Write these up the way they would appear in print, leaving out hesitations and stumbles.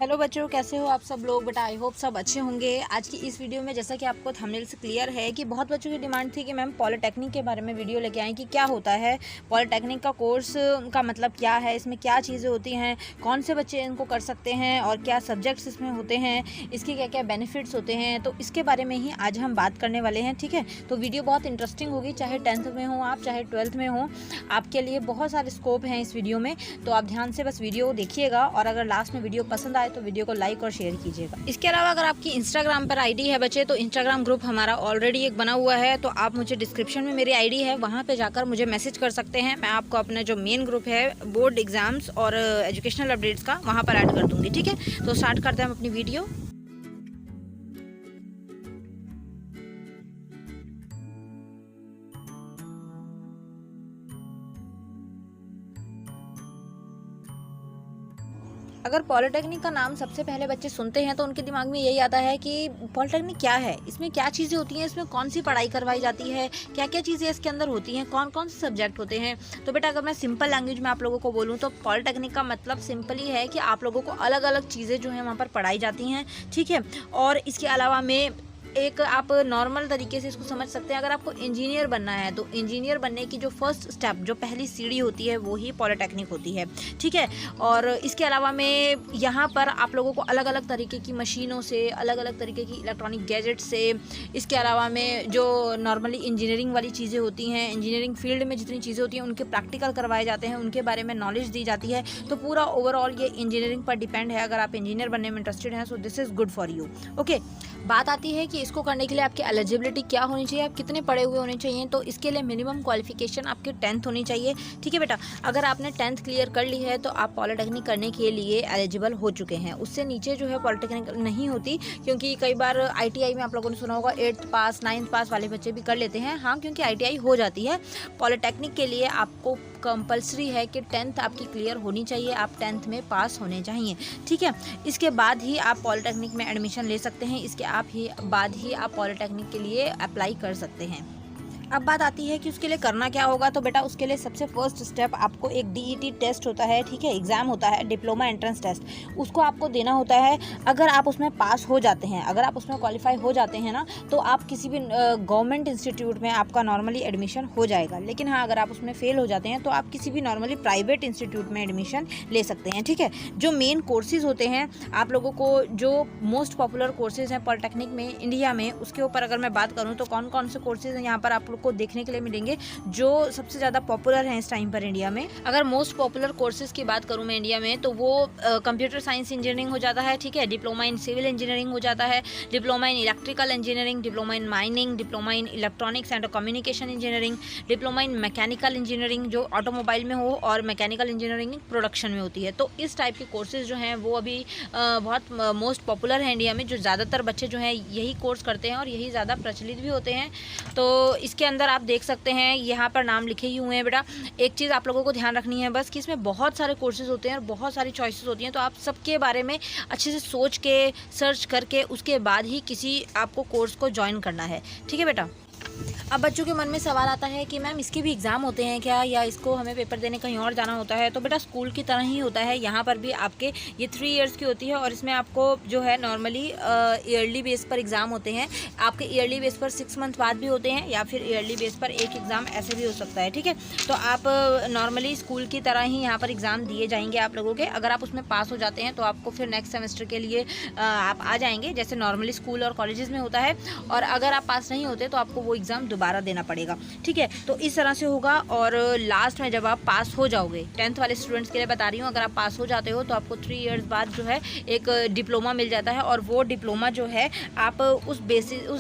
Hello बच्चों, कैसे हो आप सब लोग। बेटा आई होप सब अच्छे होंगे। आज की इस वीडियो में जैसा कि आपको थंबनेल से क्लियर है कि बहुत बच्चों की डिमांड थी कि मैम पॉलिटेक्निक के बारे में वीडियो लेके आएँ कि क्या होता है पॉलिटेक्निक का कोर्स, का मतलब क्या है, इसमें क्या चीज़ें होती हैं, कौन से बच्चे इनको कर सकते हैं और क्या सब्जेक्ट्स इसमें होते हैं, इसके क्या क्या बेनिफिट्स होते हैं। तो इसके बारे में ही आज हम बात करने वाले हैं। ठीक है, तो वीडियो बहुत इंटरेस्टिंग होगी, चाहे 10th में हो आप, चाहे 12th में हो, आपके लिए बहुत सारे स्कोप हैं इस वीडियो में। तो आप ध्यान से बस वीडियो देखिएगा और अगर लास्ट में वीडियो पसंद आए तो वीडियो को लाइक और शेयर कीजिएगा। इसके अलावा अगर आपकी इंस्टाग्राम पर आईडी है बच्चे, तो इंस्टाग्राम ग्रुप हमारा ऑलरेडी एक बना हुआ है, तो आप मुझे डिस्क्रिप्शन में मेरी आईडी है, वहाँ पे जाकर मुझे मैसेज कर सकते हैं। मैं आपको अपने जो मेन ग्रुप है बोर्ड एग्जाम्स और एजुकेशनल अपडेट्स का, वहाँ पर ऐड कर दूँगी। ठीक है, तो स्टार्ट करते हैं हम अपनी वीडियो। अगर पॉलिटेक्निक का नाम सबसे पहले बच्चे सुनते हैं तो उनके दिमाग में यही आता है कि पॉलिटेक्निक क्या है, इसमें क्या चीज़ें होती हैं, इसमें कौन सी पढ़ाई करवाई जाती है, क्या क्या चीज़ें इसके अंदर होती हैं, कौन कौन से सब्जेक्ट होते हैं। तो बेटा अगर मैं सिंपल लैंग्वेज में आप लोगों को बोलूँ तो पॉलिटेक्निक का मतलब सिंपल ही है कि आप लोगों को अलग अलग चीज़ें जो हैं वहाँ पर पढ़ाई जाती हैं। ठीक है, और इसके अलावा में एक आप नॉर्मल तरीके से इसको समझ सकते हैं। अगर आपको इंजीनियर बनना है तो इंजीनियर बनने की जो फर्स्ट स्टेप, जो पहली सीढ़ी होती है वो ही पॉलिटेक्निक होती है। ठीक है, और इसके अलावा में यहाँ पर आप लोगों को अलग अलग तरीके की मशीनों से, अलग अलग तरीके की इलेक्ट्रॉनिक गैजेट से, इसके अलावा में जो नॉर्मली इंजीनियरिंग वाली चीज़ें होती हैं, इंजीनियरिंग फील्ड में जितनी चीज़ें होती हैं उनके प्रैक्टिकल करवाए जाते हैं, उनके बारे में नॉलेज दी जाती है। तो पूरा ओवरऑल ये इंजीनियरिंग पर डिपेंड है। अगर आप इंजीनियर बनने में इंटरेस्टेड हैं so this is good for you. Okay, बात आती है कि इसको करने के लिए आपकी एलिजिबिलिटी क्या होनी चाहिए, आप कितने पढ़े हुए होने चाहिए। तो इसके लिए मिनिमम क्वालिफिकेशन आपकी 10th होनी चाहिए। ठीक है बेटा, अगर आपने 10th क्लियर कर ली है तो आप पॉलिटेक्निक करने के लिए एलिजिबल हो चुके हैं। उससे नीचे जो है पॉलिटेक्निक नहीं होती, क्योंकि कई बार ITI में आप लोगों ने सुना होगा 8th पास 9th पास वाले बच्चे भी कर लेते हैं। हाँ, क्योंकि ITI हो जाती है। पॉलिटेक्निक के लिए आपको कंपलसरी है कि 10th आपकी क्लियर होनी चाहिए, आप 10th में पास होने चाहिए। ठीक है, इसके बाद ही आप पॉलिटेक्निक में एडमिशन ले सकते हैं, इसके बाद ही आप पॉलिटेक्निक के लिए अप्लाई कर सकते हैं। अब बात आती है कि उसके लिए करना क्या होगा। तो बेटा उसके लिए सबसे फर्स्ट स्टेप आपको एक DET टेस्ट होता है। ठीक है, एग्ज़ाम होता है, डिप्लोमा एंट्रेंस टेस्ट, उसको आपको देना होता है। अगर आप उसमें पास हो जाते हैं, अगर आप उसमें क्वालिफाई हो जाते हैं ना, तो आप किसी भी गवर्नमेंट इंस्टीट्यूट में आपका नॉर्मली एडमिशन हो जाएगा। लेकिन हाँ, अगर आप उसमें फेल हो जाते हैं तो आप किसी भी नॉर्मली प्राइवेट इंस्टीट्यूट में एडमिशन ले सकते हैं। ठीक है, जो मेन कोर्सेज़ होते हैं आप लोगों को, जो मोस्ट पॉपुलर कोर्सेज़ हैं पॉलिटेक्निक में इंडिया में, उसके ऊपर अगर मैं बात करूँ तो कौन कौन से कोर्सेज़ हैं यहाँ पर आप को देखने के लिए मिलेंगे जो सबसे ज़्यादा पॉपुलर हैं इस टाइम पर इंडिया में। अगर मोस्ट पॉपुलर कोर्सेज की बात करूँ मैं इंडिया में, तो वो कंप्यूटर साइंस इंजीनियरिंग हो जाता है। ठीक है, डिप्लोमा इन सिविल इंजीनियरिंग हो जाता है, diploma in electrical engineering, diploma in mining, diploma in electronics and communication engineering, diploma in mechanical engineering जो ऑटोमोबाइल में हो, और मैकेनिकल इंजीनियरिंग प्रोडक्शन में होती है। तो इस टाइप के कोर्सेज जो हैं वो अभी बहुत मोस्ट पॉपुलर है इंडिया में, जो ज़्यादातर बच्चे जो हैं यही कोर्स करते हैं और यही ज़्यादा प्रचलित भी होते हैं। तो इसके अंदर आप देख सकते हैं यहाँ पर नाम लिखे ही हुए हैं। बेटा एक चीज़ आप लोगों को ध्यान रखनी है बस कि इसमें बहुत सारे कोर्सेज होते हैं और बहुत सारी चॉइसेस होती हैं, तो आप सबके बारे में अच्छे से सोच के, सर्च करके उसके बाद ही किसी आपको कोर्स को ज्वाइन करना है। ठीक है बेटा, अब बच्चों के मन में सवाल आता है कि मैम इसके भी एग्ज़ाम होते हैं क्या, या इसको हमें पेपर देने कहीं और जाना होता है। तो बेटा स्कूल की तरह ही होता है, यहाँ पर भी आपके ये 3 इयर्स की होती है और इसमें आपको जो है नॉर्मली ईयरली बेस पर एग्ज़ाम होते हैं। आपके ईयरली बेस पर 6 मंथ बाद भी होते हैं, या फिर ईयरली बेस पर एक एग्ज़ाम ऐसे भी हो सकता है। ठीक है, तो आप नॉर्मली स्कूल की तरह ही यहाँ पर एग्ज़ाम दिए जाएंगे आप लोगों के। अगर आप उसमें पास हो जाते हैं तो आपको फिर नेक्स्ट सेमेस्टर के लिए आप आ जाएंगे, जैसे नॉर्मली स्कूल और कॉलेजेस में होता है। और अगर आप पास नहीं होते तो आपको वो एग्ज़ाम दोबारा देना पड़ेगा। ठीक है, तो इस तरह से होगा। और लास्ट में जब आप पास हो जाओगे, 10th वाले स्टूडेंट्स के लिए बता रही हूँ, अगर आप पास हो जाते हो तो आपको 3 इयर्स बाद जो है एक डिप्लोमा मिल जाता है। और वो डिप्लोमा जो है आप उस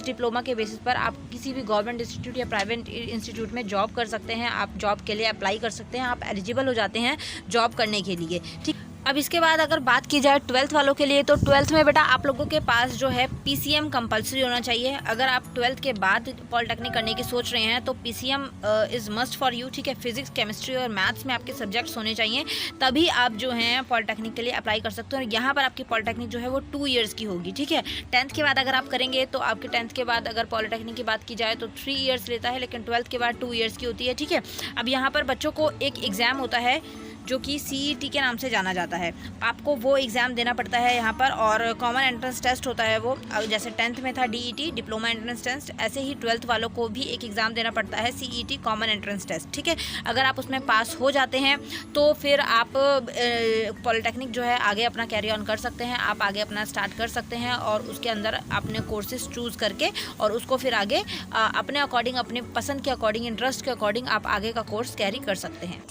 डिप्लोमा के बेसिस पर आप किसी भी गवर्नमेंट इंस्टीट्यूट या प्राइवेट इंस्टीट्यूट में जॉब कर सकते हैं। आप जॉब के लिए अप्लाई कर सकते हैं, आप एलिजिबल हो जाते हैं जॉब करने के लिए। ठीक, अब इसके बाद अगर बात की जाए 12th वालों के लिए, तो 12th में बेटा आप लोगों के पास जो है PCM कंपलसरी होना चाहिए। अगर आप 12th के बाद पॉलिटेक्निक करने की सोच रहे हैं तो PCM is must for you. ठीक है, फिजिक्स, केमिस्ट्री और मैथ्स में आपके सब्जेक्ट्स होने चाहिए, तभी आप जो हैं पॉलिटेक्निक के लिए अप्लाई कर सकते हो। और यहाँ पर आपकी पॉलिटेक्निक जो है वो 2 इयर्स की होगी। ठीक है, 10th के बाद अगर आप करेंगे तो आपके 10th के बाद अगर पॉलिटेक्निक की बात की जाए तो 3 इयर्स लेता है, लेकिन 12th के बाद 2 इयर्स की होती है। ठीक है, अब यहाँ पर बच्चों को एक एग्ज़ाम होता है जो कि CET के नाम से जाना जाता है। आपको वो एग्ज़ाम देना पड़ता है यहाँ पर, और कॉमन एंट्रेंस टेस्ट होता है वो, जैसे 10th में था DET डिप्लोमा एंट्रेंस टेस्ट, ऐसे ही 12th वालों को भी एक एग्ज़ाम देना पड़ता है CET कॉमन एंट्रेंस टेस्ट, ठीक है। अगर आप उसमें पास हो जाते हैं तो फिर आप पॉलिटेक्निक जो है आगे अपना कैरी ऑन कर सकते हैं, आप आगे अपना स्टार्ट कर सकते हैं और उसके अंदर अपने कोर्सेज चूज़ करके और उसको फिर आगे अपने अकॉर्डिंग, अपने पसंद के अकॉर्डिंग, इंटरेस्ट के अकॉर्डिंग आप आगे का कोर्स कैरी कर सकते हैं।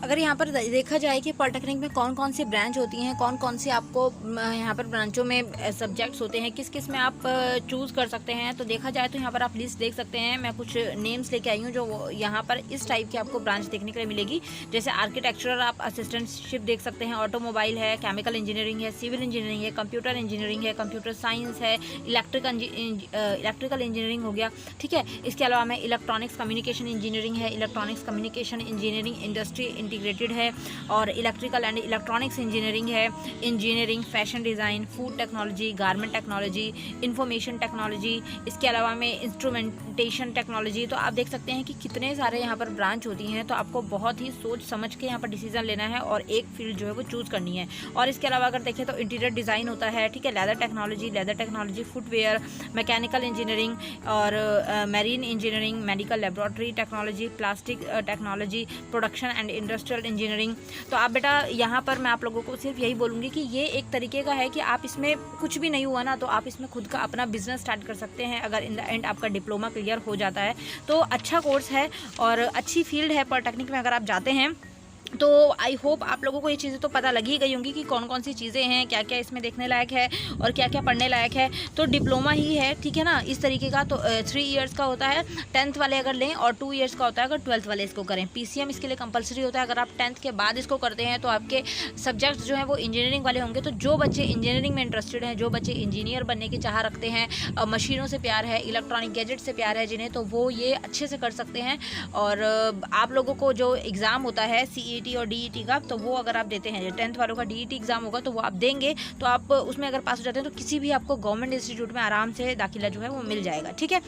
अगर यहाँ पर देखा जाए कि पॉलिटेक्निक में कौन कौन सी ब्रांच होती हैं, कौन कौन सी आपको यहाँ पर ब्रांचों में सब्जेक्ट्स होते हैं, किस किस में आप चूज़ कर सकते हैं, तो देखा जाए तो यहाँ पर आप लिस्ट देख सकते हैं। मैं कुछ नेम्स लेके आई हूँ जो यहाँ पर इस टाइप की आपको ब्रांच देखने के लिए मिलेगी। जैसे आर्किटेक्चरल आप असिस्टेंटशिप देख सकते हैं, ऑटोमोबाइल है, केमिकल इंजीनियरिंग है, सिविल इंजीनियरिंग है, कंप्यूटर इंजीनियरिंग है, कंप्यूटर साइंस है, इलेक्ट्रिकल इंजीनियरिंग हो गया, ठीक है। इसके अलावा में इलेक्ट्रॉनिक्स कम्युनिकेशन इंजीनियरिंग है, electronics communication engineering industry integrated है, और इलेक्ट्रिकल एंड इलेक्ट्रॉनिक्स इंजीनियरिंग है, engineering, fashion design, food technology, garment technology, information technology, इसके अलावा में इंस्ट्रूमेंटेशन टेक्नोलॉजी। तो आप देख सकते हैं कि कितने सारे यहाँ पर ब्रांच होती हैं। तो आपको बहुत ही सोच समझ के यहाँ पर डिसीजन लेना है और एक फील्ड जो है वो चूज़ करनी है। और इसके अलावा अगर देखें तो इंटीरियर डिज़ाइन होता है, ठीक है, leather technology, footwear, mechanical engineering और marine engineering, medical laboratory technology, plastic technology, production and industrial engineering. तो आप बेटा यहाँ पर मैं आप लोगों को सिर्फ यही बोलूँगी कि ये एक तरीके का है कि आप इसमें कुछ भी नहीं हुआ ना तो आप इसमें खुद का अपना बिजनेस स्टार्ट कर सकते हैं। अगर इन द एंड आपका डिप्लोमा क्लियर हो जाता है तो अच्छा कोर्स है और अच्छी फील्ड है पॉलिटेक्निक में अगर आप जाते हैं। तो आई होप आप लोगों को ये चीज़ें तो पता लग ही गई होंगी कि कौन कौन सी चीज़ें हैं, क्या क्या इसमें देखने लायक है और क्या क्या पढ़ने लायक है। तो डिप्लोमा ही है, ठीक है ना, इस तरीके का। तो 3 इयर्स का होता है 10th वाले अगर लें, और 2 इयर्स का होता है अगर 12th वाले इसको करें। PCM इसके लिए कंपलसरी होता है। अगर आप 10th के बाद इसको करते हैं तो आपके सब्जेक्ट्स जो हैं वो इंजीनियरिंग वाले होंगे। तो जो बच्चे इंजीनियरिंग में इंटरेस्टेड हैं, जो बच्चे इंजीनियर बनने की चाह रखते हैं, मशीनों से प्यार है, इलेक्ट्रॉनिक गैजेट से प्यार है जिन्हें, तो वो ये अच्छे से कर सकते हैं। और आप लोगों को जो एग्ज़ाम होता है CET और DET का, तो वो अगर आप देते हैं, 10th वालों का DET एग्जाम होगा तो वो आप देंगे, तो आप उसमें अगर पास हो जाते हैं तो किसी भी आपको गवर्नमेंट इंस्टीट्यूट में आराम से दाखिला जो है वो मिल जाएगा, ठीक है।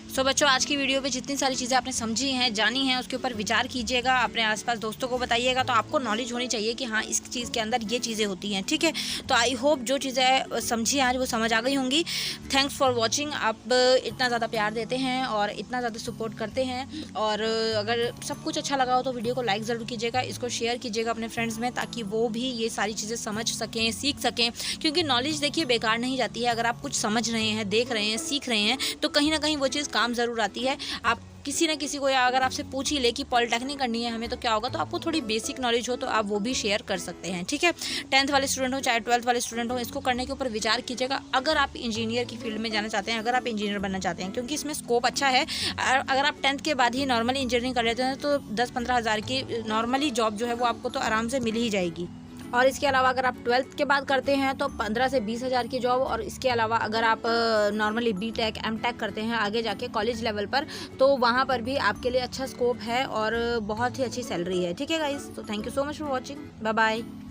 सो बच्चों, आज की वीडियो में जितनी सारी चीज़ें आपने समझी हैं, जानी हैं, उसके ऊपर विचार कीजिएगा, अपने आसपास दोस्तों को बताइएगा। तो आपको नॉलेज होनी चाहिए कि हाँ, इस चीज़ के अंदर ये चीज़ें होती हैं, ठीक है। तो आई होप जो चीज़ें समझी आज वो समझ आ गई होंगी। Thanks for watching. आप इतना ज़्यादा प्यार देते हैं और इतना ज़्यादा सपोर्ट करते हैं, और अगर सब कुछ अच्छा लगा हो तो वीडियो को लाइक ज़रूर कीजिएगा, इसको शेयर कीजिएगा अपने फ्रेंड्स में, ताकि वो भी ये सारी चीज़ें समझ सकें, सीख सकें। क्योंकि नॉलेज देखिए बेकार नहीं जाती है। अगर आप कुछ समझ रहे हैं, देख रहे हैं, सीख रहे हैं, तो कहीं ना कहीं वो चीज़ काम ज़रूर आती है। आप किसी न किसी को, या अगर आपसे पूछ ही ले कि पॉलिटेक्निक करनी है हमें तो क्या होगा, तो आपको थोड़ी बेसिक नॉलेज हो तो आप वो भी शेयर कर सकते हैं, ठीक है। 10th वाले स्टूडेंट हो चाहे 12th वाले स्टूडेंट हो, इसको करने के ऊपर विचार कीजिएगा। अगर आप इंजीनियर की फील्ड में जाना चाहते हैं, अगर आप इंजीनियर बनना चाहते हैं, क्योंकि इसमें स्कोप अच्छा है। अगर आप 10th के बाद ही नॉर्मली इंजीनियरिंग कर लेते हैं तो 10-15 हज़ार की नॉर्मली जॉब जो है वो आपको तो आराम से मिल ही जाएगी। और इसके अलावा अगर आप 12th के बाद करते हैं तो 15 से 20 हज़ार की जॉब। और इसके अलावा अगर आप नॉर्मली BTech MTech करते हैं आगे जाके कॉलेज लेवल पर, तो वहाँ पर भी आपके लिए अच्छा स्कोप है और बहुत ही अच्छी सैलरी है, ठीक है गाइस। तो thank you so much for watching, bye bye.